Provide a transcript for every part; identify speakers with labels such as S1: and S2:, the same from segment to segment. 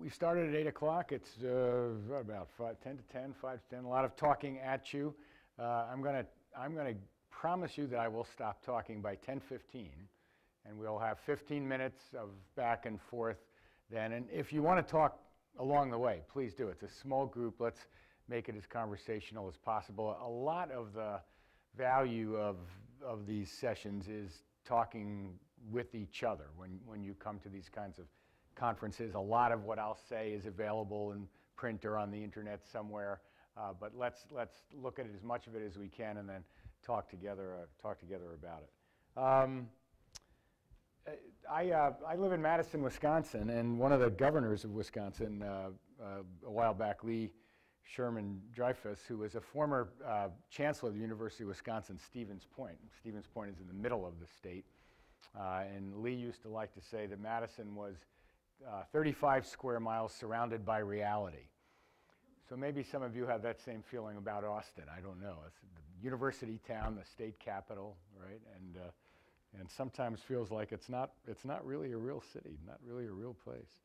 S1: We started at 8 o'clock. It's about 10 to 10, 5 to 10. A lot of talking at you. I'm gonna promise you that I will stop talking by 10:15, and we'll have 15 minutes of back and forth then. And if you want to talk along the way, please do. It's a small group. Let's make it as conversational as possible. A lot of the value of these sessions is talking with each other when you come to these kinds of conferences. A lot of what I'll say is available in print or on the internet somewhere, but let's look at it, as much of it as we can, and then talk together about it. I live in Madison, Wisconsin, and one of the governors of Wisconsin a while back, Lee Sherman Dreyfuss, who was a former chancellor of the University of Wisconsin, Stevens Point. Stevens Point is in the middle of the state, and Lee used to like to say that Madison was 35 square miles surrounded by reality. So maybe some of you have that same feeling about Austin. I don't know. It's the university town, the state capital, right? And sometimes feels like it's not really a real city, not really a real place.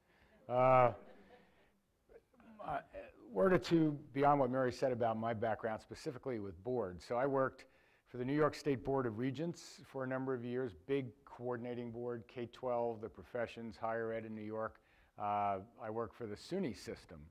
S1: Word or two beyond what Mary said about my background, specifically with boards. So I worked for the New York State Board of Regents for a number of years, big coordinating board, K-12, the professions, higher ed in New York. I worked for the SUNY system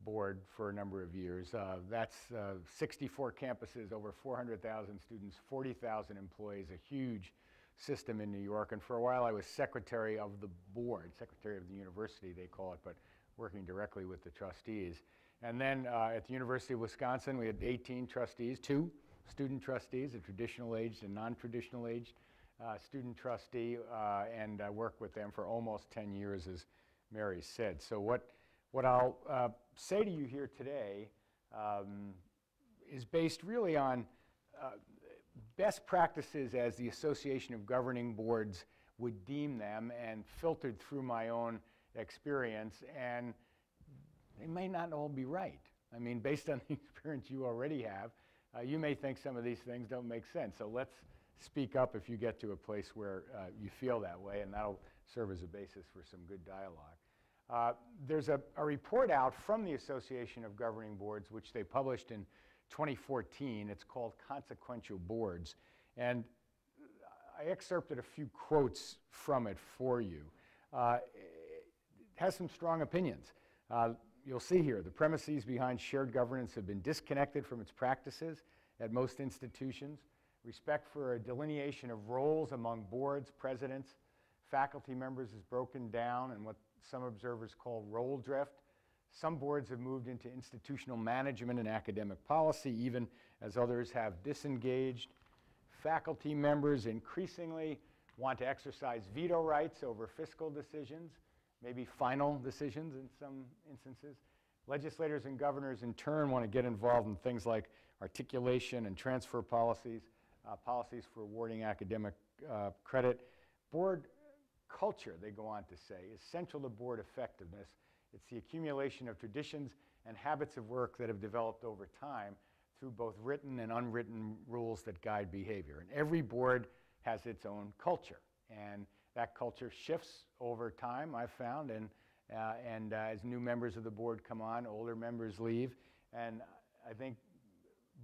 S1: board for a number of years. That's 64 campuses, over 400,000 students, 40,000 employees, a huge system in New York. And for a while I was secretary of the board, secretary of the university they call it, but working directly with the trustees. And then at the University of Wisconsin we had 18 trustees, 2 student trustees, a traditional aged and non-traditional aged student trustee, and I worked with them for almost 10 years, as Mary said. So what I'll say to you here today is based really on best practices as the Association of Governing Boards would deem them, and filtered through my own experience, and they may not all be right. I mean, based on the experience you already have, you may think some of these things don't make sense. So let's speak up if you get to a place where you feel that way, and that'll serve as a basis for some good dialogue. There's a report out from the Association of Governing Boards, which they published in 2014. It's called Consequential Boards. And I excerpted a few quotes from it for you. It has some strong opinions. You'll see here, the premises behind shared governance have been disconnected from its practices at most institutions. Respect for a delineation of roles among boards, presidents, faculty members is broken down, and what some observers call role drift. Some boards have moved into institutional management and academic policy, even as others have disengaged. Faculty members increasingly want to exercise veto rights over fiscal decisions, maybe final decisions in some instances. Legislators and governors, in turn, want to get involved in things like articulation and transfer policies, policies for awarding academic credit. Board culture, they go on to say, is central to board effectiveness. It's the accumulation of traditions and habits of work that have developed over time through both written and unwritten rules that guide behavior. And every board has its own culture, and that culture shifts over time, I've found, and as new members of the board come on, older members leave, and I think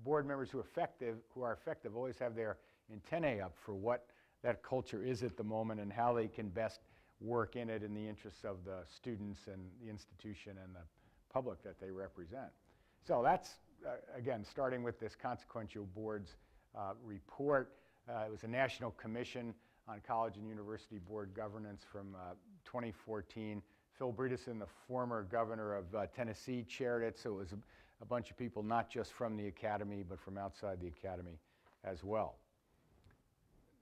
S1: board members who are effective always have their antennae up for what that culture is at the moment and how they can best work in it in the interests of the students and the institution and the public that they represent. So that's, again, starting with this Consequential Boards report. It was a National Commission on College and University Board Governance from 2014. Phil Bredesen, the former governor of Tennessee, chaired it, so it was a bunch of people not just from the academy, but from outside the academy as well.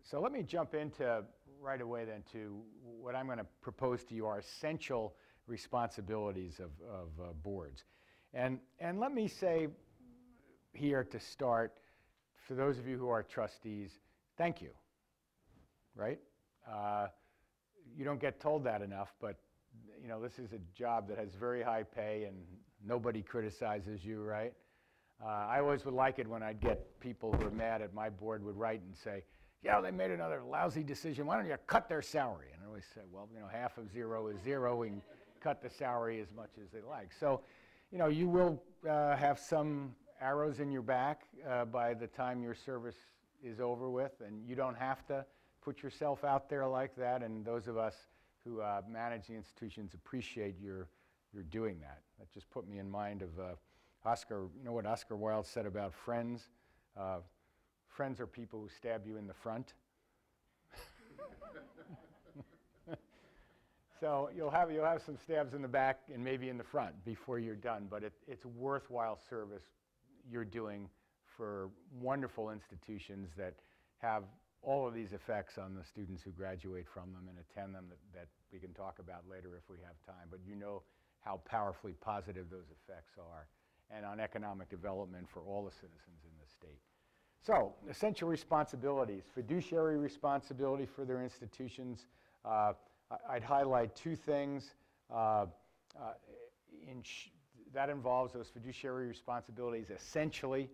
S1: So let me jump into right away then to what I'm going to propose to you are essential responsibilities of boards. And let me say here to start, for those of you who are trustees, thank you, right? You don't get told that enough, but you know, this is a job that has very high pay and nobody criticizes you, right? I always would like it when I'd get people who are mad at my board would write and say, yeah, they made another lousy decision. Why don't you cut their salary? And I always say, well, you know, half of 0 is 0. We can cut the salary as much as they like. So, you know, you will have some arrows in your back by the time your service is over with, and you don't have to put yourself out there like that, and those of us who manage the institutions appreciate your doing that. That just put me in mind of Oscar, you know what Oscar Wilde said about friends? Friends are people who stab you in the front. So you'll have some stabs in the back and maybe in the front before you're done, but it's worthwhile service you're doing for wonderful institutions that have all of these effects on the students who graduate from them and attend them that we can talk about later if we have time, but you know how powerfully positive those effects are, and on economic development for all the citizens in the state. So, essential responsibilities, fiduciary responsibility for their institutions. I'd highlight two things. That involves those fiduciary responsibilities essentially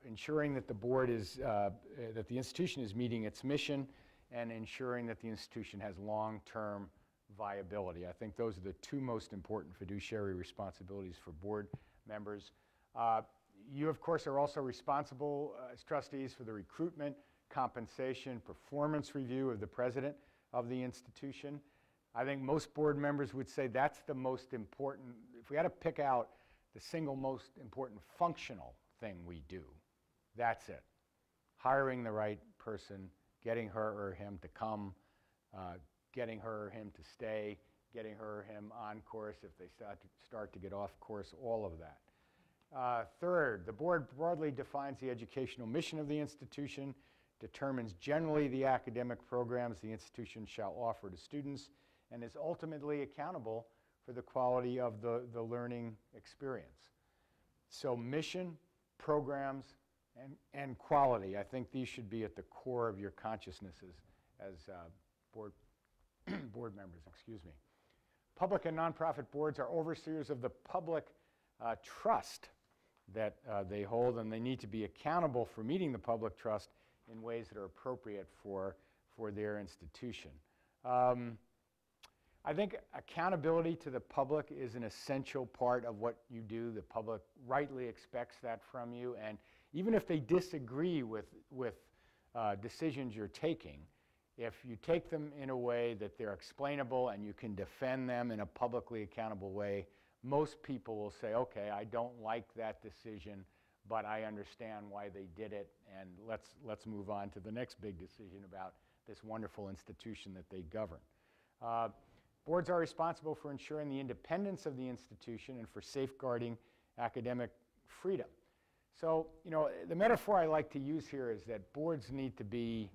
S1: ensuring that the board is, that the institution is meeting its mission and ensuring that the institution has long-term viability. I think those are the two most important fiduciary responsibilities for board members. You, of course, are also responsible as trustees for the recruitment, compensation, performance review of the president of the institution. I think most board members would say that's the most important. If we had to pick out the single most important functional thing we do, that's it. Hiring the right person, getting her or him to come, getting her or him to stay, getting her or him on course if they start to get off course, all of that. Third, the board broadly defines the educational mission of the institution, determines generally the academic programs the institution shall offer to students, and is ultimately accountable for the quality of the learning experience. So mission, programs, and quality, I think these should be at the core of your consciousnesses as board members, excuse me. Public and nonprofit boards are overseers of the public trust that they hold, and they need to be accountable for meeting the public trust in ways that are appropriate for their institution. I think accountability to the public is an essential part of what you do. The public rightly expects that from you, and even if they disagree with decisions you're taking, if you take them in a way that they're explainable and you can defend them in a publicly accountable way, most people will say, okay, I don't like that decision, but I understand why they did it, and let's move on to the next big decision about this wonderful institution that they govern. Boards are responsible for ensuring the independence of the institution and for safeguarding academic freedom. So, you know, the metaphor I like to use here is that boards need to be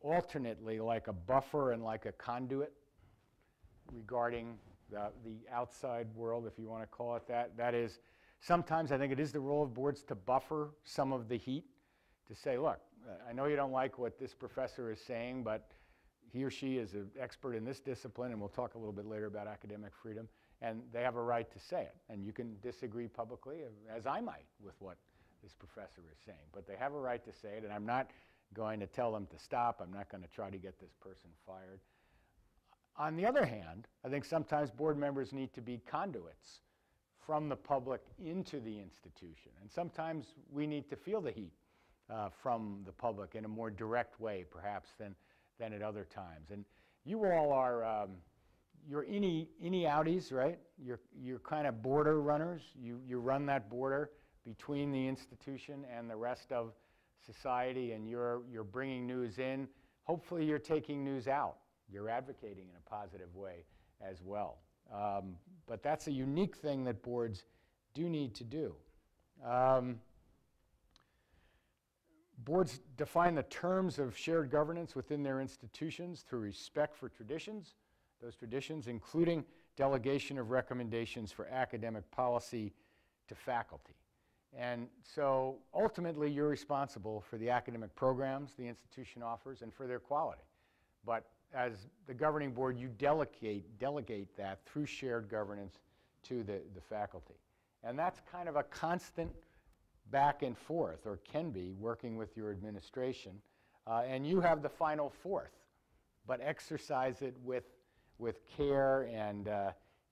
S1: alternately like a buffer and like a conduit regarding the outside world, if you want to call it that. That is, sometimes I think it is the role of boards to buffer some of the heat, to say, look, I know you don't like what this professor is saying, but he or she is an expert in this discipline, and we'll talk a little bit later about academic freedom, and they have a right to say it. And you can disagree publicly, as I might, with what this professor is saying, but they have a right to say it, and I'm not going to tell them to stop. I'm not going to try to get this person fired. On the other hand, I think sometimes board members need to be conduits from the public into the institution, and sometimes we need to feel the heat from the public in a more direct way, perhaps, than at other times. And you all are, you're innie-outies, right? You're kind of border runners. You run that border between the institution and the rest of society, and you're bringing news in. Hopefully you're taking news out. You're advocating in a positive way as well. But that's a unique thing that boards do need to do. Boards define the terms of shared governance within their institutions through respect for traditions, those traditions including delegation of recommendations for academic policy to faculty. And so ultimately you're responsible for the academic programs the institution offers and for their quality. But as the governing board, you delegate that through shared governance to the faculty. And that's kind of a constant back and forth, or can be, working with your administration. And you have the final fourth, but exercise it with with care and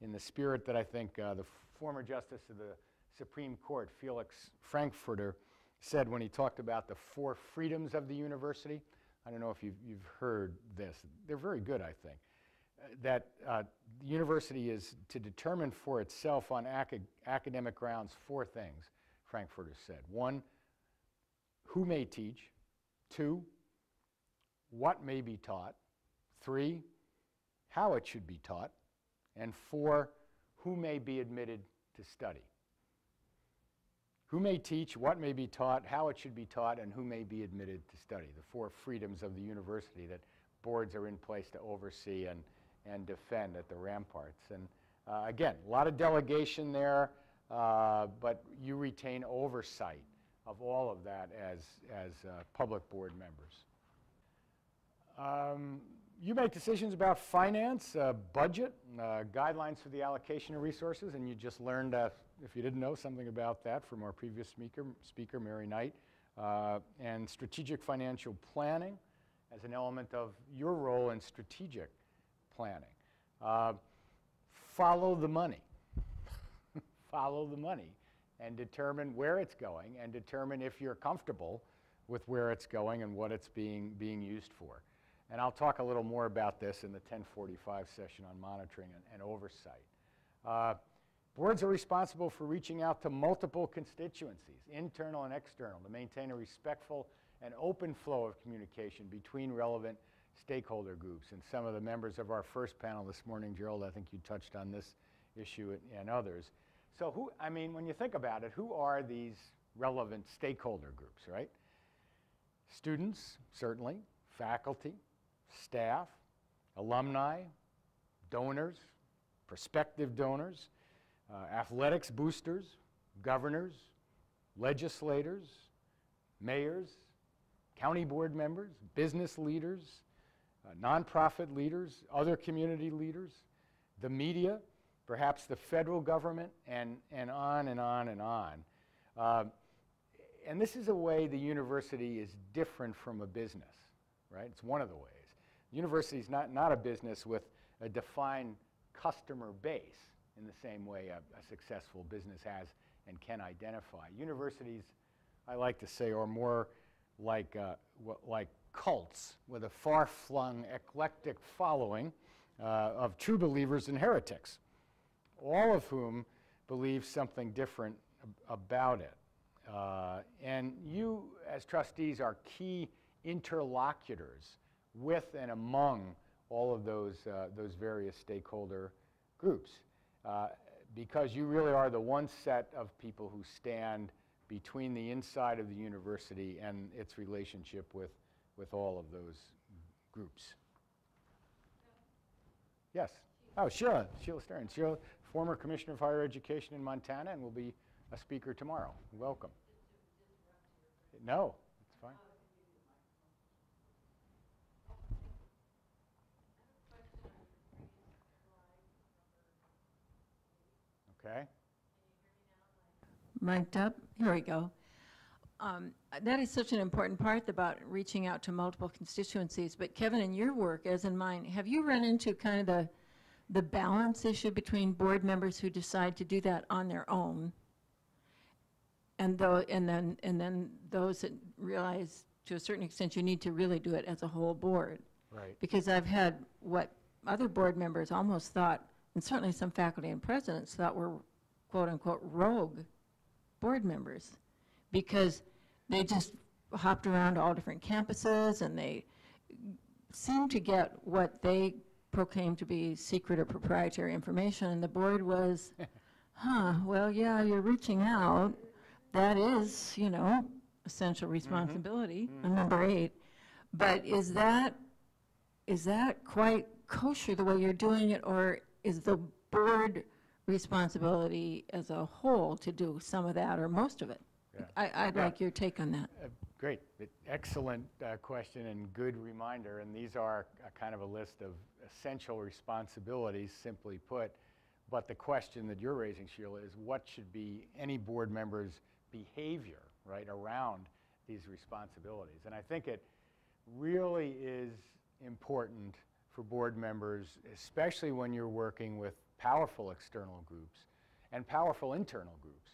S1: in the spirit that I think the former Justice of the Supreme Court, Felix Frankfurter, said when he talked about the 4 freedoms of the university. I don't know if you've heard this. They're very good, I think. That the university is to determine for itself on academic grounds 4 things, Frankfurter said. 1, who may teach. 2, what may be taught. 3, how it should be taught. And 4, who may be admitted to study. Who may teach, what may be taught, how it should be taught, and who may be admitted to study. The 4 freedoms of the university that boards are in place to oversee and defend at the ramparts. And again, a lot of delegation there, but you retain oversight of all of that as public board members. You make decisions about finance, budget, guidelines for the allocation of resources, and you just learned, if you didn't know, something about that from our previous speaker Mary Knight, and strategic financial planning as an element of your role in strategic planning. Follow the money. Follow the money and determine where it's going and determine if you're comfortable with where it's going and what it's being used for. And I'll talk a little more about this in the 1045 session on monitoring and oversight. Boards are responsible for reaching out to multiple constituencies, internal and external, to maintain a respectful and open flow of communication between relevant stakeholder groups. And some of the members of our first panel this morning, Gerald, I think you touched on this issue and others. So when you think about it, who are these relevant stakeholder groups, right? Students, certainly, faculty, staff, alumni, donors, prospective donors, athletics boosters, governors, legislators, mayors, county board members, business leaders, nonprofit leaders, other community leaders, the media, perhaps the federal government, and on and on and on. And this is a way the university is different from a business, right? It's one of the ways. The university is not a business with a defined customer base in the same way a successful business has and can identify. Universities, I like to say, are more like cults with a far-flung, eclectic following of true believers and heretics, all of whom believe something different about it. And you, as trustees, are key interlocutors with and among all of those various stakeholder groups, because you really are the one set of people who stand between the inside of the university and its relationship with all of those groups. Yes. Oh, Sheila Stern. Sheila, former Commissioner of Higher Education in Montana, and will be a speaker tomorrow. Welcome. No, it's fine. Okay.
S2: Mic'd up. Here we go. That is such an important part about reaching out to multiple constituencies. But Kevin, in your work, as in mine, have you run into kind of the balance issue between board members who decide to do that on their own, and then those that realize to a certain extent you need to really do it as a whole board?
S1: Right.
S2: Because I've had what other board members almost thought, and certainly some faculty and presidents thought were quote unquote rogue board members, because they just hopped around all different campuses and they seemed to get what they proclaimed to be secret or proprietary information, and the board was, well, yeah, you're reaching out. That is, essential responsibility, number 8. But is that quite kosher the way you're doing it, or is the board responsibility as a whole to do some of that or most of it? Yeah. I'd like your take on that.
S1: Great. Excellent question and good reminder. And these are kind of a list of essential responsibilities, simply put. But the question that you're raising, Sheila, is what should be any board member's behavior, right, around these responsibilities? And I think it really is important for board members, especially when you're working with powerful external groups and powerful internal groups,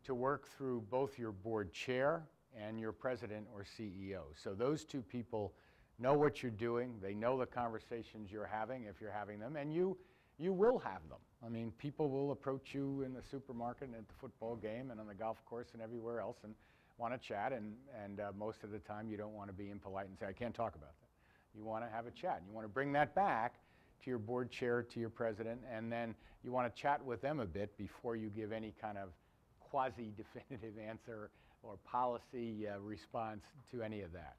S1: to work through both your board chair and your president or CEO. So those two people know what you're doing, they know the conversations you're having if you're having them, and you will have them. I mean, people will approach you in the supermarket and at the football game and on the golf course and everywhere else and want to chat, and most of the time you don't want to be impolite and say, I can't talk about that. You want to have a chat, and you want to bring that back to your board chair, to your president, and then you want to chat with them a bit before you give any kind of quasi-definitive answer or policy response to any of that.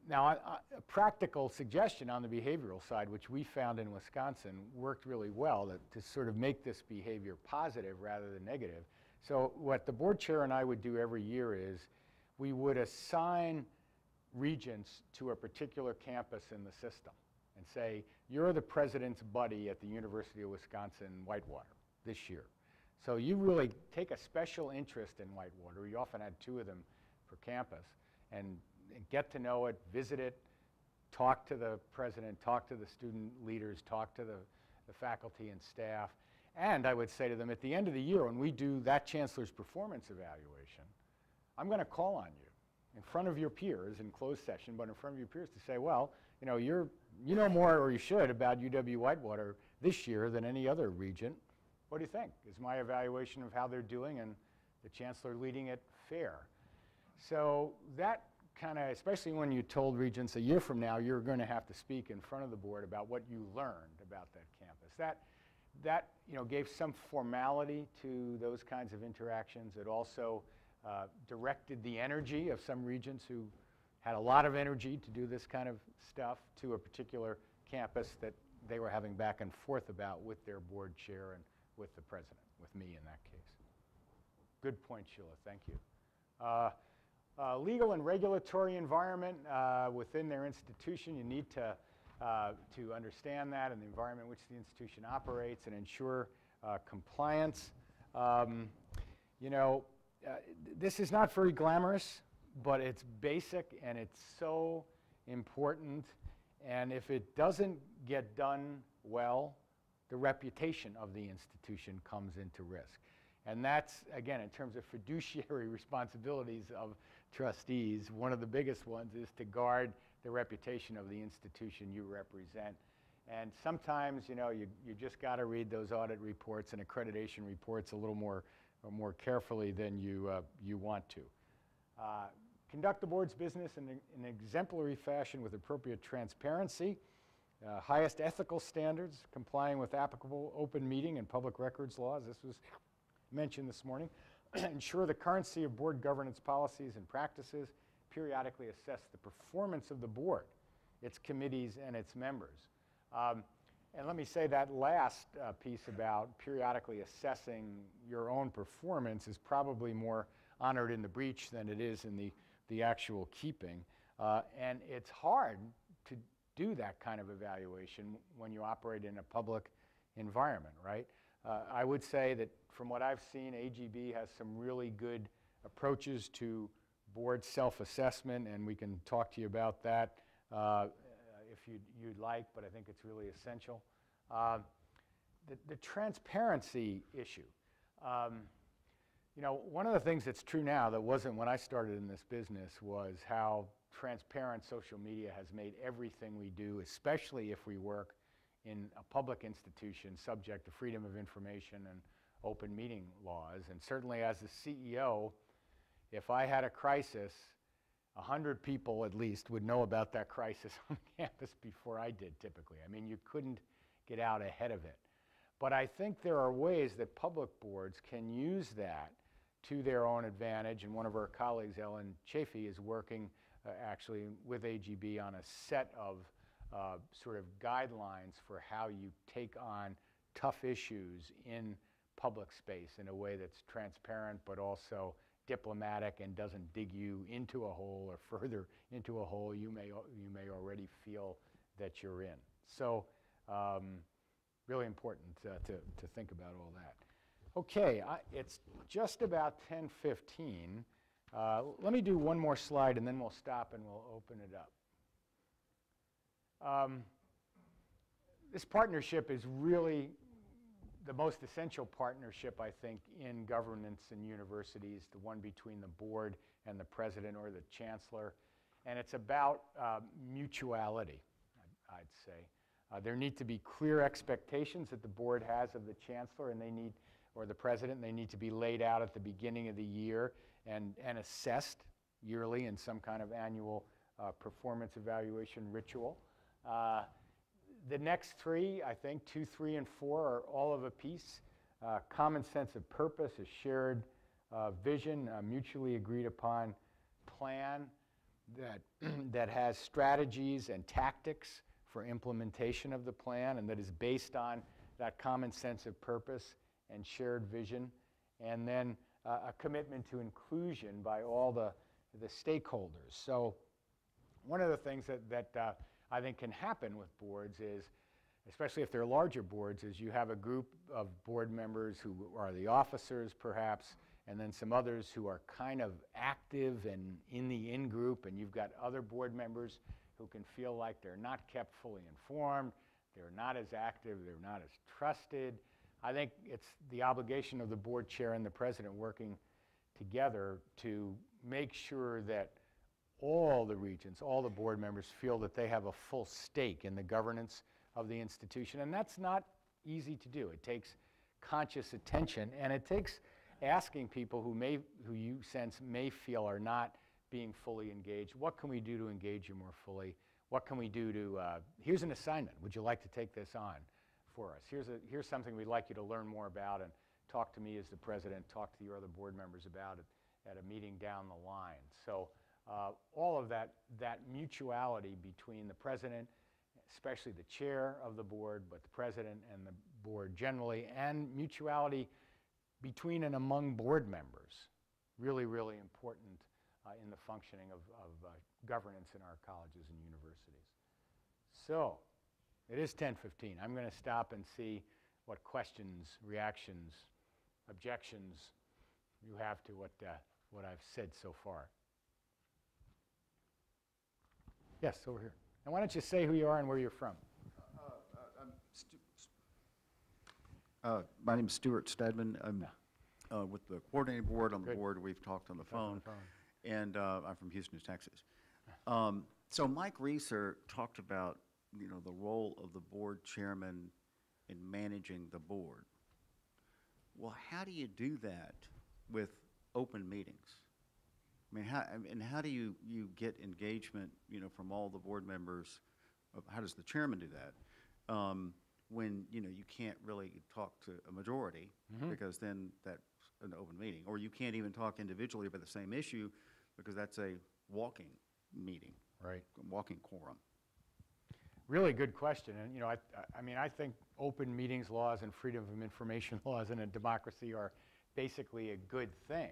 S1: Now, a practical suggestion on the behavioral side, which we found in Wisconsin, worked really well to sort of make this behavior positive rather than negative. So what the board chair and I would do every year is we would assign regents to a particular campus in the system and say, you're the president's buddy at the University of Wisconsin-Whitewater this year. So you really take a special interest in Whitewater. You often had 2 of them per campus, and get to know it, visit it, talk to the president, talk to the student leaders, talk to the faculty and staff. And I would say to them, at the end of the year, when we do that chancellor's performance evaluation, I'm going to call on you in front of your peers in closed session, but in front of your peers to say, well, you know, you know more, or you should, about UW-Whitewater this year than any other regent. What do you think? Is my evaluation of how they're doing and the chancellor leading it fair? So that kind of, especially when you told regents a year from now you're going to have to speak in front of the board about what you learned about that campus. That you know, gave some formality to those kinds of interactions. It also directed the energy of some regents who had a lot of energy to do this kind of stuff to a particular campus that they were having back and forth about with their board chair and with the president, with me in that case. Good point, Sheila, thank you. Legal and regulatory environment within their institution, you need to understand that and the environment in which the institution operates and ensure compliance. You know, this is not very glamorous, but it's basic and it's so important. And if it doesn't get done well, the reputation of the institution comes into risk. And that's, again, in terms of fiduciary responsibilities of trustees, one of the biggest ones is to guard the reputation of the institution you represent. And sometimes, you know, you just got to read those audit reports and accreditation reports a little more carefully than you want to. Conduct the board's business in an exemplary fashion with appropriate transparency, highest ethical standards, complying with applicable open meeting and public records laws. This was mentioned this morning. Ensure the currency of board governance policies and practices. Periodically assess the performance of the board, its committees, and its members. And let me say that last piece about periodically assessing your own performance is probably more honored in the breach than it is in the actual keeping. And it's hard to do that kind of evaluation when you operate in a public environment, right? I would say that from what I've seen, AGB has some really good approaches to board self-assessment, and we can talk to you about that if you'd like, but I think it's really essential. The transparency issue. You know, one of the things that's true now that wasn't when I started in this business was how transparent social media has made everything we do, especially if we work in a public institution subject to freedom of information and open meeting laws. And certainly as the CEO, if I had a crisis, 100 people at least would know about that crisis on campus before I did typically. I mean, you couldn't get out ahead of it. But I think there are ways that public boards can use that to their own advantage, and one of our colleagues, Ellen Chafee, is working actually with AGB on a set of sort of guidelines for how you take on tough issues in public space in a way that's transparent but also diplomatic and doesn't dig you into a hole or further into a hole you may already feel that you're in. So really important to think about all that. Okay, it's just about 10:15. Let me do one more slide and then we'll stop and we'll open it up. this partnership is really the most essential partnership, I think, in governance in universities, the one between the board and the president or the chancellor. And it's about mutuality, I'd say. There need to be clear expectations that the board has of the chancellor and they need, or the president, and they need to be laid out at the beginning of the year and assessed yearly in some kind of annual performance evaluation ritual. The next three, I think, 2, 3, and 4 are all of a piece. Common sense of purpose, a shared vision, a mutually agreed upon plan that has strategies and tactics for implementation of the plan and that is based on that common sense of purpose and shared vision. And then a commitment to inclusion by all the stakeholders. So one of the things that I think can happen with boards is, especially if they're larger boards, is you have a group of board members who are the officers perhaps, and then some others who are kind of active and in the in-group, and you've got other board members who can feel like they're not kept fully informed, they're not as active, they're not as trusted. I think it's the obligation of the board chair and the president working together to make sure that all the regents, all the board members feel that they have a full stake in the governance of the institution. And that's not easy to do. It takes conscious attention, and it takes asking people who you sense may feel are not being fully engaged, what can we do to engage you more fully? What can we do to, here's an assignment. Would you like to take this on for us? Here's something we'd like you to learn more about and talk to me as the president, talk to your other board members about it at a meeting down the line. So all of that mutuality between the president, especially the chair of the board, but the president and the board generally, and mutuality between and among board members, really, really important in the functioning of governance in our colleges and universities. So it is 10:15. I'm going to stop and see what questions, reactions, objections you have to what I've said so far. Yes, over here. And why don't you say who you are and where you're from?
S3: My name is Stuart Stedman. I'm with the coordinating board. On the board, we've talked on the phone. And I'm from Houston, Texas. So Mike Reeser talked about, the role of the board chairman in managing the board. Well, how do you do that with open meetings? I mean, how do you get engagement, from all the board members? How does the chairman do that? When, you can't really talk to a majority, because then that's an open meeting. Or you can't even talk individually about the same issue, because that's a walking meeting.
S1: Right.
S3: Walking quorum.
S1: Really good question. And, I think open meetings laws and freedom of information laws in a democracy are basically a good thing.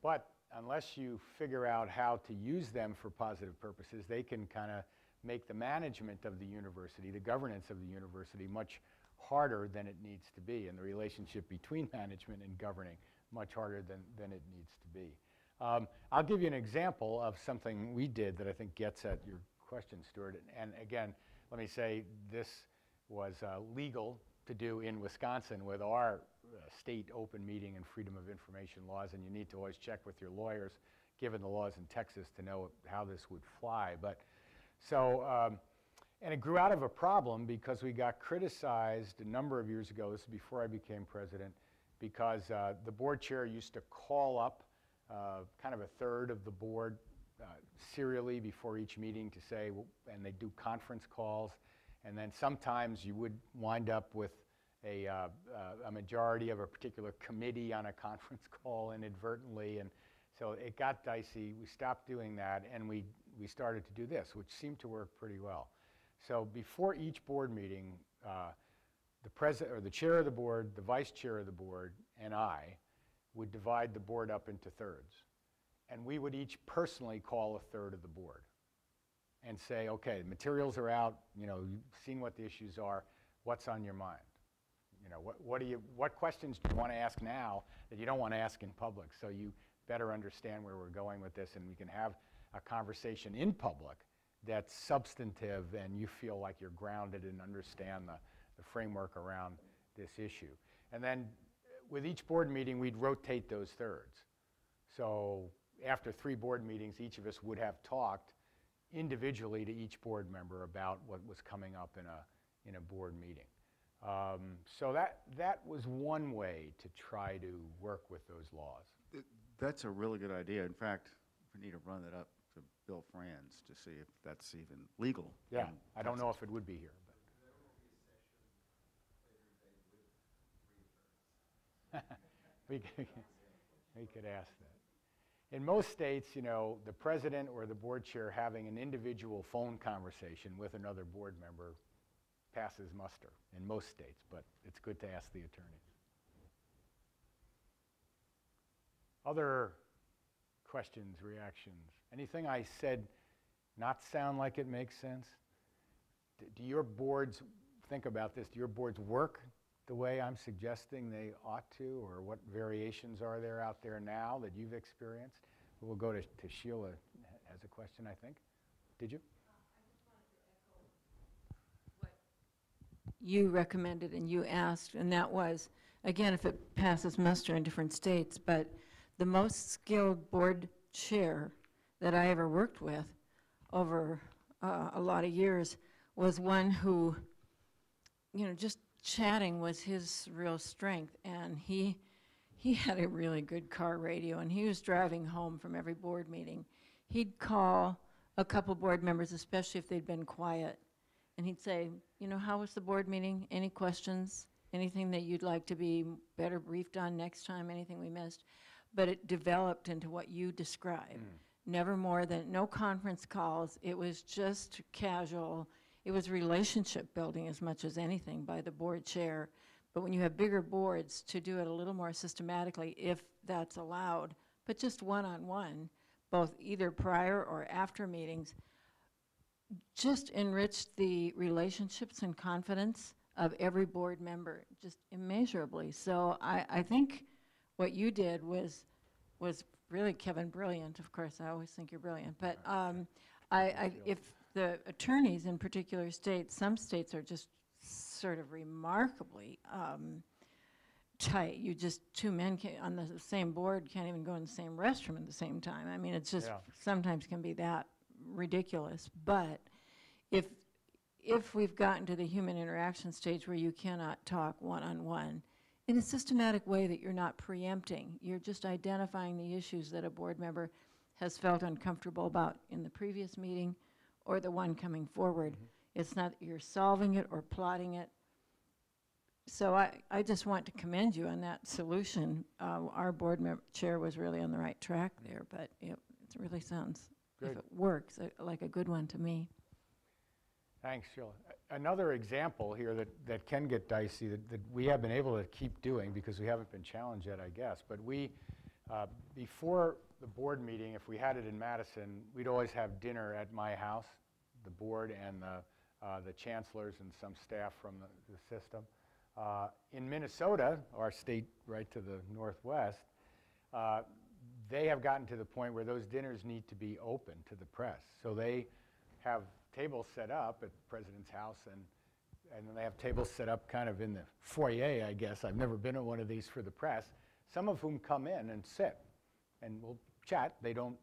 S1: But unless you figure out how to use them for positive purposes, they can kind of make the management of the university, the governance of the university, much harder than it needs to be, and the relationship between management and governing much harder than it needs to be. I'll give you an example of something we did that I think gets at your question, Stuart. And again, let me say this was legal to do in Wisconsin with our state open meeting and freedom of information laws, and you need to always check with your lawyers, given the laws in Texas, to know how this would fly. But so, and it grew out of a problem because we got criticized a number of years ago, this is before I became president, because the board chair used to call up kind of a third of the board serially before each meeting to say, and they do conference calls, and then sometimes you would wind up with a majority of a particular committee on a conference call inadvertently, and so it got dicey. We stopped doing that, and we started to do this, which seemed to work pretty well. So before each board meeting, the president or the chair of the board, the vice chair of the board, and I would divide the board up into thirds. And we would each personally call a third of the board and say, okay, materials are out, you've seen what the issues are, what's on your mind? What questions do you want to ask now that you don't want to ask in public, so you better understand where we're going with this, and we can have a conversation in public that's substantive and you feel like you're grounded and understand the framework around this issue. And then with each board meeting, we'd rotate those thirds. So after 3 board meetings, each of us would have talked individually to each board member about what was coming up in a board meeting. So that was one way to try to work with those laws.
S3: That's a really good idea. In fact, we need to run that up to Bill Franz to see if that's even legal.
S1: Yeah, I don't know if it would be here. But we could ask that. In most states, you know, the president or the board chair having an individual phone conversation with another board member passes muster in most states, but it's good to ask the attorneys. Other questions, reactions? Anything I said not sound like it makes sense? Do your boards, think about this, do your boards work the way I'm suggesting they ought to, or what variations are there out there now that you've experienced? We'll go to Sheila as a question, I think. Did you?
S2: You recommended and you asked, and that was, again, if it passes muster in different states, but the most skilled board chair that I ever worked with over a lot of years was one who, you know, just chatting was his real strength, and he had a really good car radio, and he was driving home from every board meeting. He'd call a couple board members, especially if they'd been quiet, and he'd say, you know, how was the board meeting? Any questions? Anything that you'd like to be better briefed on next time? Anything we missed? But it developed into what you described. Never more than, no conference calls. It was just casual. It was relationship building as much as anything by the board chair. But when you have bigger boards, to do it a little more systematically, if that's allowed, but just one-on-one, both either prior or after meetings, just enriched the relationships and confidence of every board member, just immeasurably. So I think what you did was really, Kevin, brilliant. Of course, I always think you're brilliant. But if the attorneys in particular states, some states are just sort of remarkably tight. You just, 2 men on the same board can't even go in the same restroom at the same time. I mean, it's just sometimes can be that ridiculous. But if we've gotten to the human interaction stage where you cannot talk one-on-one in a systematic way that you're not preempting, you're just identifying the issues that a board member has felt uncomfortable about in the previous meeting or the one coming forward. It's not that you're solving it or plotting it. So I just want to commend you on that solution. Our board chair was really on the right track there, but it really sounds,
S1: good.
S2: If it works, like a good one to me.
S1: Thanks, Sheila. Another example here that can get dicey that we have been able to keep doing because we haven't been challenged yet, I guess, but we, before the board meeting, if we had it in Madison, we'd always have dinner at my house, the board and the chancellors and some staff from the system. In Minnesota, our state right to the northwest, they have gotten to the point where those dinners need to be open to the press. So they have tables set up at the president's house, and then they have tables set up kind of in the foyer, I guess. I've never been at one of these for the press, some of whom come in and sit, and we'll chat. They don't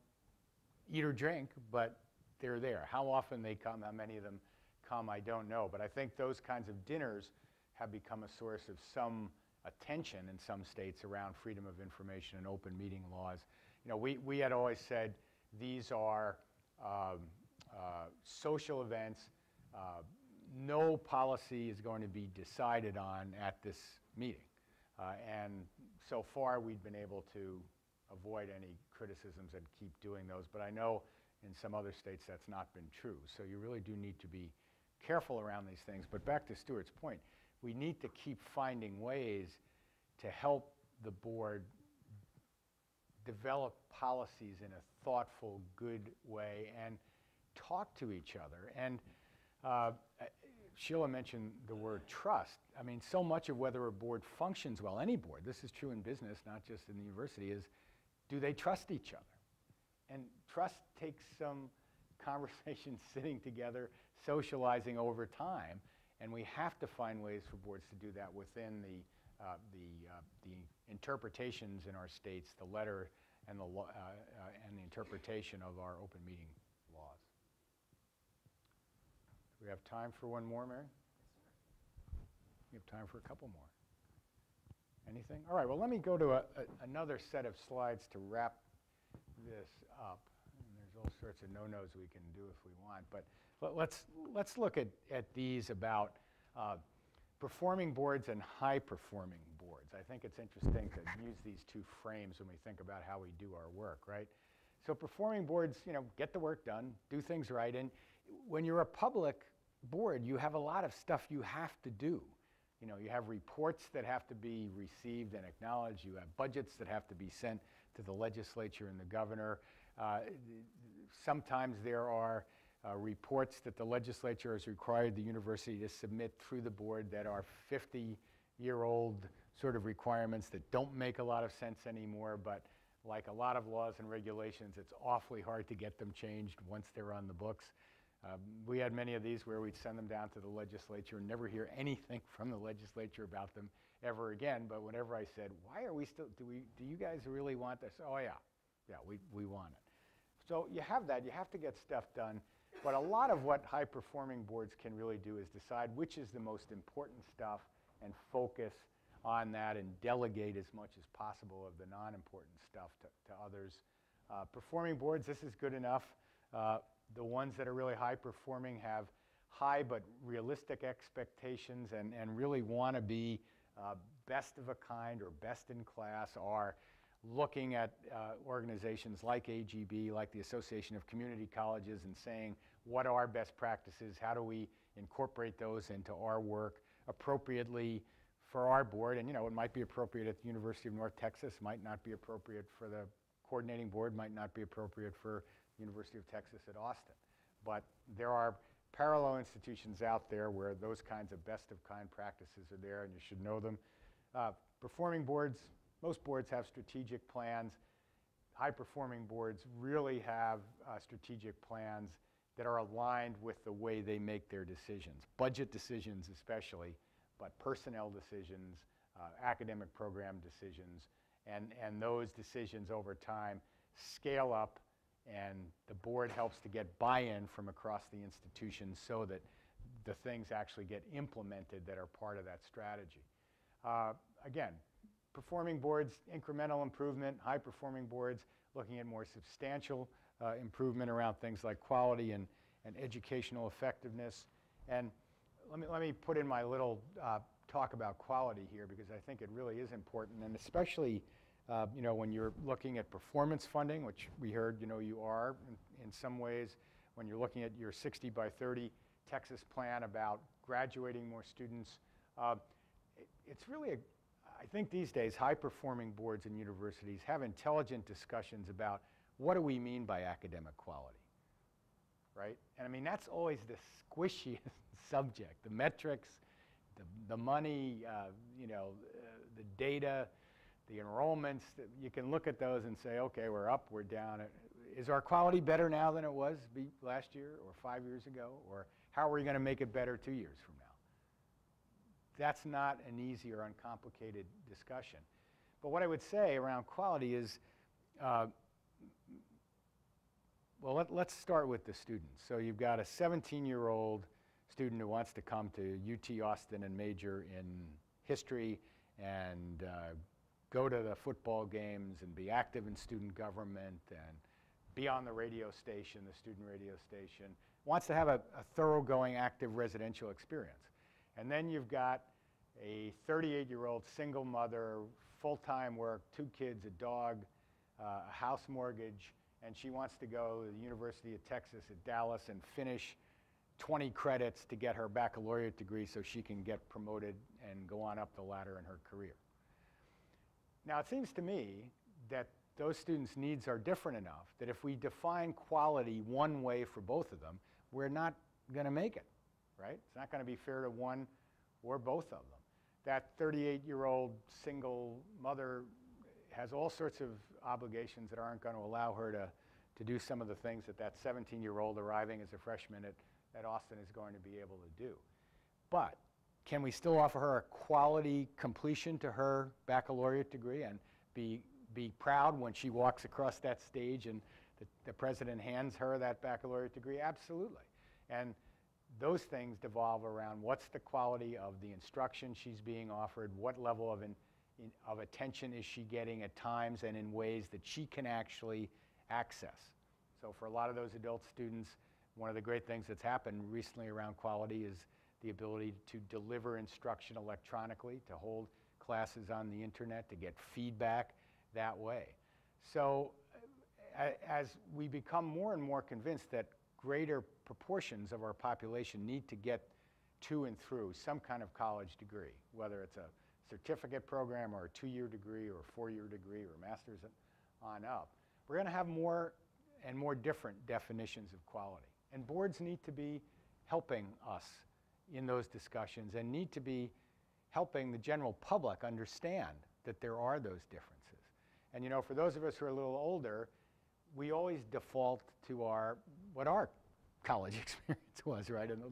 S1: eat or drink, but they're there. How often they come, how many of them come, I don't know. But I think those kinds of dinners have become a source of some attention in some states around freedom of information and open meeting laws. You know, we had always said these are social events. No policy is going to be decided on at this meeting. And so far, we've been able to avoid any criticisms and keep doing those. But I know in some other states that's not been true. So you really do need to be careful around these things. But back to Stuart's point, we need to keep finding ways to help the board develop policies in a thoughtful, good way and talk to each other. And Sheila mentioned the word trust. I mean, so much of whether a board functions well, any board, this is true in business, not just in the university, is do they trust each other? And trust takes some conversations, sitting together, socializing over time, and we have to find ways for boards to do that within the interpretations in our states, the letter and the interpretation of our open meeting laws. Do we have time for one more, Mary? We have time for a couple more. Anything? All right, well, let me go to another set of slides to wrap this up. And there's all sorts of no-nos we can do if we want, but let's look at these about performing boards and high-performing boards. I think it's interesting to use these two frames when we think about how we do our work, right? So performing boards, you know, get the work done, do things right, and when you're a public board, you have a lot of stuff you have to do. You know, you have reports that have to be received and acknowledged. You have budgets that have to be sent to the legislature and the governor. Sometimes there are reports that the legislature has required the university to submit through the board that are 50-year-old sort of requirements that don't make a lot of sense anymore, but like a lot of laws and regulations, it's awfully hard to get them changed once they're on the books. We had many of these where we'd send them down to the legislature and never hear anything from the legislature about them ever again. But whenever I said, why are we still, do you guys really want this? Oh yeah, we want it. So you have that, you have to get stuff done. But a lot of what high-performing boards can really do is decide which is the most important stuff and focus on that and delegate as much as possible of the non-important stuff to others. Performing boards, this is good enough. The ones that are really high-performing have high but realistic expectations and really want to be best of a kind or best in class, are looking at organizations like AGB, like the Association of Community Colleges, and saying, what are best practices? How do we incorporate those into our work appropriately for our board? And, you know, it might be appropriate at the University of North Texas, might not be appropriate for the coordinating board, might not be appropriate for University of Texas at Austin. But there are parallel institutions out there where those kinds of best-of-kind practices are there, and you should know them. Performing boards, most boards have strategic plans. High-performing boards really have strategic plans that are aligned with the way they make their decisions. Budget decisions especially, but personnel decisions, academic program decisions, and those decisions over time scale up, and the board helps to get buy-in from across the institution so that the things actually get implemented that are part of that strategy. Again, performing boards, incremental improvement. High-performing boards, looking at more substantial improvement around things like quality and educational effectiveness. And let me put in my little talk about quality here, because I think it really is important, and especially you know, when you're looking at performance funding, which we heard, you know, you are in some ways, when you're looking at your 60 by 30 Texas plan about graduating more students, it's really, I think these days, high-performing boards and universities have intelligent discussions about what do we mean by academic quality, right? And I mean, that's always the squishiest subject, the metrics, the money, you know, the data, the enrollments. You can look at those and say, okay, we're up, we're down. Is our quality better now than it was last year or 5 years ago? Or how are we going to make it better 2 years from now? That's not an easy or uncomplicated discussion. But what I would say around quality is, well, let's start with the students. So you've got a 17-year-old student who wants to come to UT Austin and major in history and go to the football games and be active in student government and be on the radio station, the student radio station, wants to have a thoroughgoing, active residential experience. And then you've got a 38-year-old single mother, full-time work, 2 kids, a dog, a house mortgage, and she wants to go to the University of Texas at Dallas and finish 20 credits to get her baccalaureate degree so she can get promoted and go on up the ladder in her career. Now, it seems to me that those students' needs are different enough that if we define quality one way for both of them, we're not going to make it, right? It's not going to be fair to one or both of them. That 38-year-old single mother has all sorts of obligations that aren't going to allow her to do some of the things that that 17-year-old arriving as a freshman at Austin is going to be able to do. But can we still offer her a quality completion to her baccalaureate degree and be proud when she walks across that stage and the president hands her that baccalaureate degree? Absolutely. And those things devolve around what's the quality of the instruction she's being offered, what level of attention is she getting at times and in ways that she can actually access. So for a lot of those adult students, one of the great things that's happened recently around quality is the ability to deliver instruction electronically, to hold classes on the internet, to get feedback that way. So as we become more and more convinced that greater proportions of our population need to get to and through some kind of college degree, whether it's a certificate program or a 2-year degree or a 4-year degree or a master's on up, we're going to have more and more different definitions of quality. And boards need to be helping us in those discussions and need to be helping the general public understand that there are those differences. And you know, for those of us who are a little older, we always default to what our college experience was, right? And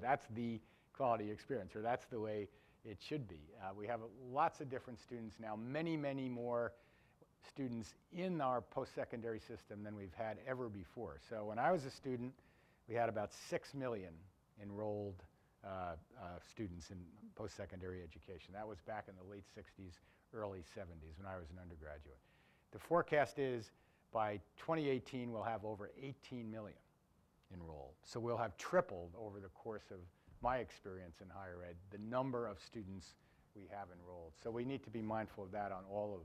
S1: that's the quality experience, or that's the way it should be. We have lots of different students now, many, many more students in our post-secondary system than we've had ever before. So when I was a student, we had about 6 million enrolled students in post-secondary education. That was back in the late 60s, early 70s when I was an undergraduate. The forecast is by 2018, we'll have over 18 million enrolled. So we'll have tripled over the course of my experience in higher ed, the number of students we have enrolled. So we need to be mindful of that on all of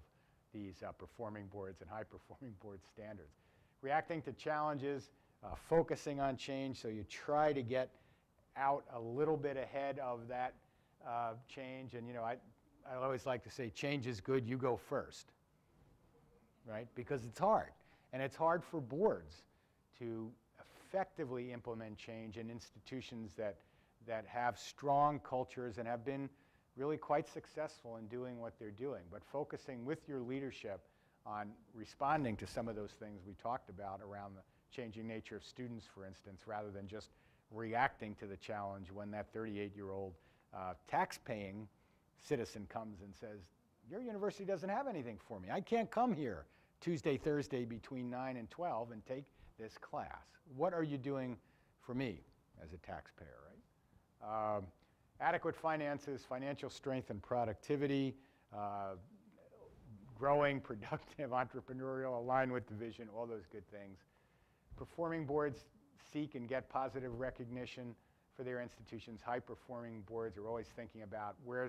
S1: these performing boards and high-performing board standards. Reacting to challenges, focusing on change, so you try to get out a little bit ahead of that change. And you know, I always like to say change is good, you go first, right? Because it's hard. And it's hard for boards to effectively implement change in institutions that have strong cultures and have been really quite successful in doing what they're doing. But focusing with your leadership on responding to some of those things we talked about around the changing nature of students, for instance, rather than just reacting to the challenge when that 38-year-old tax-paying citizen comes and says, your university doesn't have anything for me. I can't come here Tuesday, Thursday between 9 and 12 and take this class. What are you doing for me as a taxpayer, right? Adequate finances, financial strength and productivity, growing, productive, entrepreneurial, aligned with the vision, all those good things. Performing boards seek and get positive recognition for their institutions. High-performing boards are always thinking about where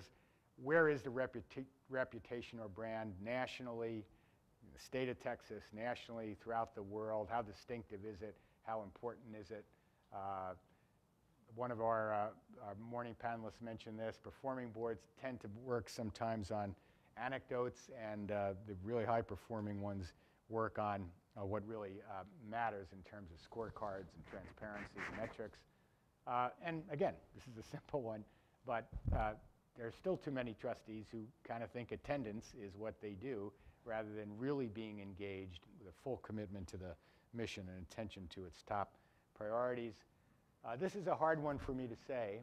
S1: is the reputation or brand nationally, in the state of Texas, nationally, throughout the world. How distinctive is it? How important is it? One of our morning panelists mentioned this. Performing boards tend to work sometimes on anecdotes, and the really high-performing ones work on what really matters in terms of scorecards and transparency and metrics. And again, this is a simple one, but there are still too many trustees who kind of think attendance is what they do rather than really being engaged with a full commitment to the mission and attention to its top priorities. This is a hard one for me to say.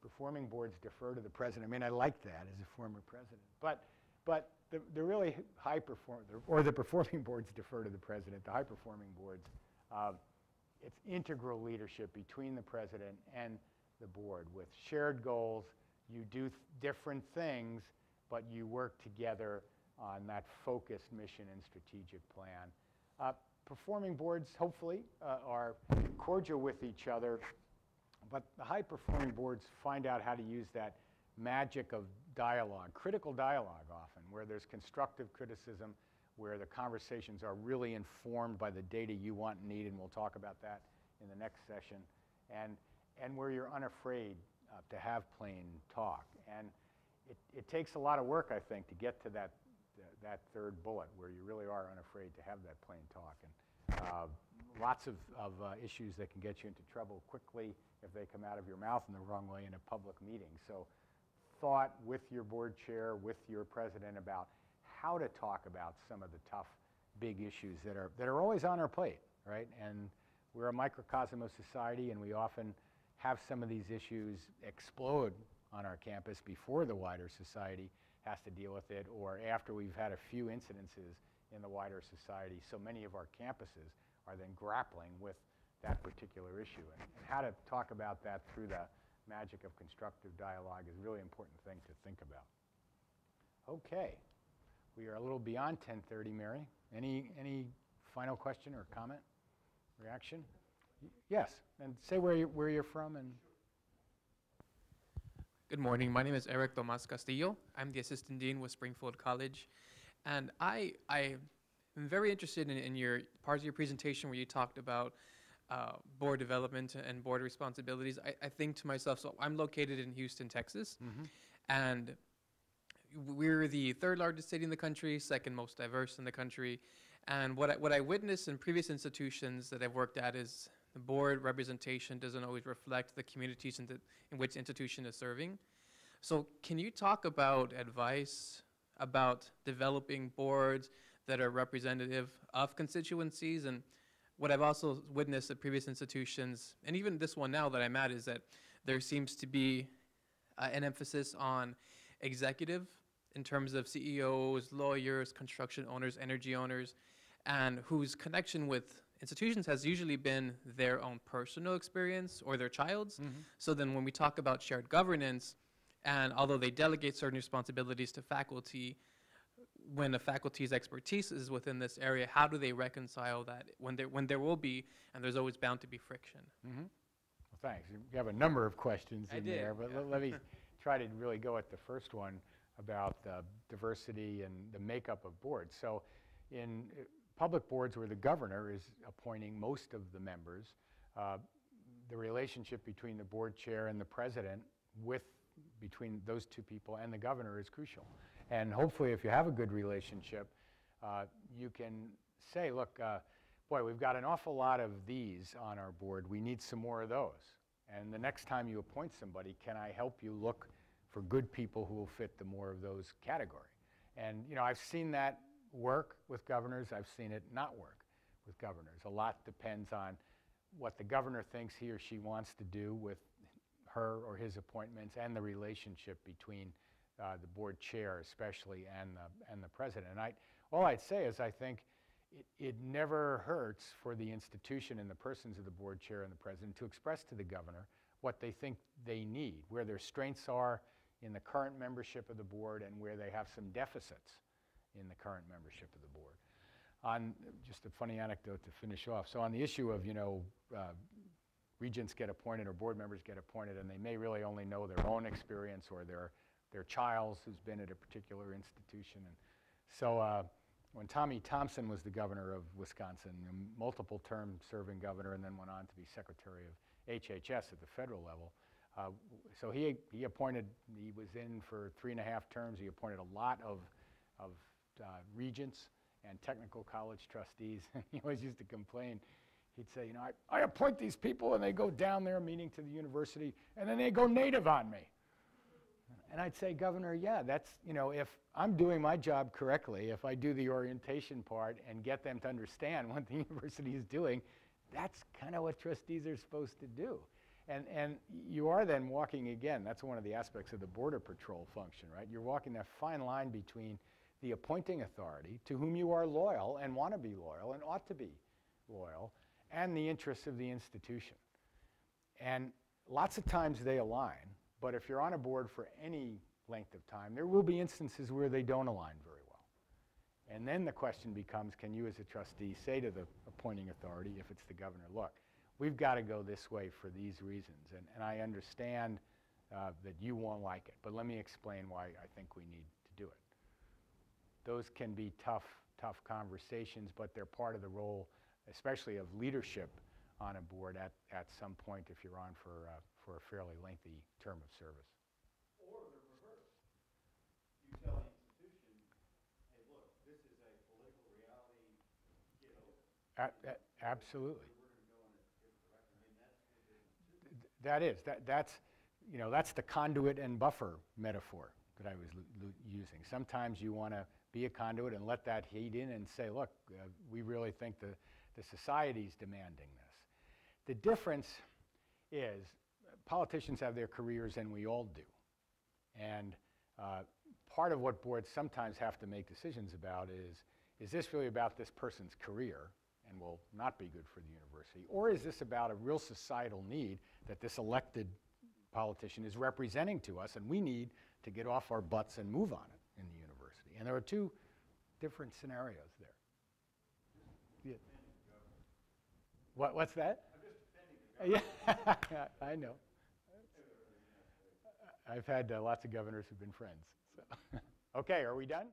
S1: Performing boards defer to the president. I mean, I like that as a former president. But the really high performing, or the performing boards defer to the president. The high performing boards, it's integral leadership between the president and the board with shared goals. You do different things, but you work together on that focused mission and strategic plan. Performing boards, hopefully, are cordial with each other, but the high-performing boards find out how to use that magic of dialogue, critical dialogue often, where there's constructive criticism, where the conversations are really informed by the data you want and need, and we'll talk about that in the next session, and where you're unafraid to have plain talk. And it takes a lot of work, I think, to get to that third bullet where you really are unafraid to have that plain talk. And lots of issues that can get you into trouble quickly if they come out of your mouth in the wrong way in a public meeting. So thought with your board chair, with your president about how to talk about some of the tough big issues that are always on our plate, right? And we're a microcosm of society, and we often have some of these issues explode on our campus before the wider society has to deal with it, or after we've had a few incidences in the wider society. So many of our campuses are then grappling with that particular issue. And how to talk about that through the magic of constructive dialogue is a really important thing to think about. Okay, we are a little beyond 10:30, Mary. Any final question or comment, reaction? Yes, and say where you're from. And
S4: Good morning. My name is Eric Tomas Castillo. I'm the assistant dean with Springfield College, and I am very interested in your parts of your presentation where you talked about board development and board responsibilities. I think to myself, so I'm located in Houston, Texas, and we're the third largest city in the country, second most diverse in the country. And what I witnessed in previous institutions that I've worked at is the board representation doesn't always reflect the communities in which institution is serving. So can you talk about advice about developing boards that are representative of constituencies? And what I've also witnessed at previous institutions, and even this one now that I'm at, is that there seems to be an emphasis on executive in terms of CEOs, lawyers, construction owners, energy owners, and whose connection with institutions has usually been their own personal experience or their child's. So then when we talk about shared governance, and although they delegate certain responsibilities to faculty, when a faculty's expertise is within this area, how do they reconcile that when there will be, and there's always bound to be friction?
S1: well, thanks. You have a number of questions in there, but let me try to really go at the first one about the diversity and the makeup of boards. So in public boards where the governor is appointing most of the members, the relationship between the board chair and the president between those two people and the governor is crucial. And hopefully if you have a good relationship, you can say, look, boy, we've got an awful lot of these on our board. We need some more of those. And the next time you appoint somebody, can I help you look for good people who will fit the more of those category? And I've seen that work with governors. I've seen it not work with governors. A lot depends on what the governor thinks he or she wants to do with her or his appointments and the relationship between the board chair especially and the president. And all I'd say is I think it never hurts for the institution and the persons of the board chair and the president to express to the governor what they think they need, where their strengths are in the current membership of the board and where they have some deficits in the current membership of the board. On just a funny anecdote to finish off. So on the issue of, regents get appointed or board members get appointed and they may really only know their own experience or their child's who's been at a particular institution. And so when Tommy Thompson was the governor of Wisconsin, a multiple term serving governor, and then went on to be secretary of HHS at the federal level, so he was in for 3.5 terms. He appointed a lot of regents and technical college trustees. And he always used to complain. He'd say, I appoint these people and they go down there meeting to the university and then they go native on me. And I'd say, Governor, yeah, that's, if I'm doing my job correctly, if I do the orientation part and get them to understand what the university is doing, that's kind of what trustees are supposed to do. And you are then walking, again, that's one of the aspects of the border patrol function, right? You're walking that fine line between the appointing authority, to whom you are loyal and want to be loyal and ought to be loyal, and the interests of the institution. And lots of times they align, but if you're on a board for any length of time, there will be instances where they don't align very well. And then the question becomes, can you as a trustee say to the appointing authority, if it's the governor, look, we've got to go this way for these reasons, and I understand that you won't like it, but let me explain why I think we need to do it. Those can be tough conversations, but they're part of the role, especially of leadership on a board at some point if you're on for a fairly lengthy term of service.
S3: Or the reverse. You tell the institution, hey, look, this is a political reality, get over it.
S1: Absolutely.
S3: We're going to go in a different direction. I mean, that's the business too.
S1: That is. That's the conduit and buffer metaphor that I was using. Sometimes you want to be a conduit and let that heat in and say, look, we really think the society's demanding this. The difference is politicians have their careers and we all do. And part of what boards sometimes have to make decisions about is this really about this person's career and will not be good for the university? Or is this about a real societal need that this elected politician is representing to us and we need to get off our butts and move on it in the university? And there are two different scenarios there. Yeah. What's that? Yeah, I know. I've had lots of governors who've been friends. So. Okay, are we done?